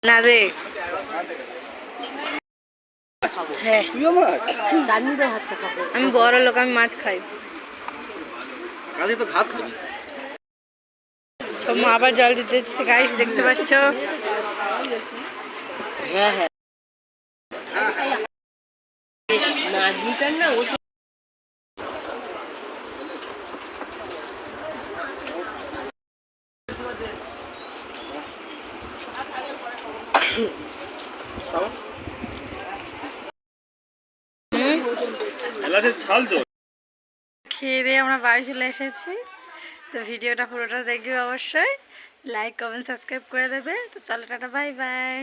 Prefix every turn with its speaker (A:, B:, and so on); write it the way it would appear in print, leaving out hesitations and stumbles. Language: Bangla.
A: না রে হ্যাঁ আমি বড় লোক, আমি মাছ খাই। মা আবার জল দিতে দিচ্ছে, গাইস দেখতে পাচ্ছ। হ্যাঁ হ্যাঁ খেয়ে দিয়ে আমরা বাড়ি চলে এসেছি। তো ভিডিওটা পুরোটা দেখবে অবশ্যই, লাইক কমেন্ট সাবস্ক্রাইব করে দেবে। তো চলো টাটা, বাই বাই।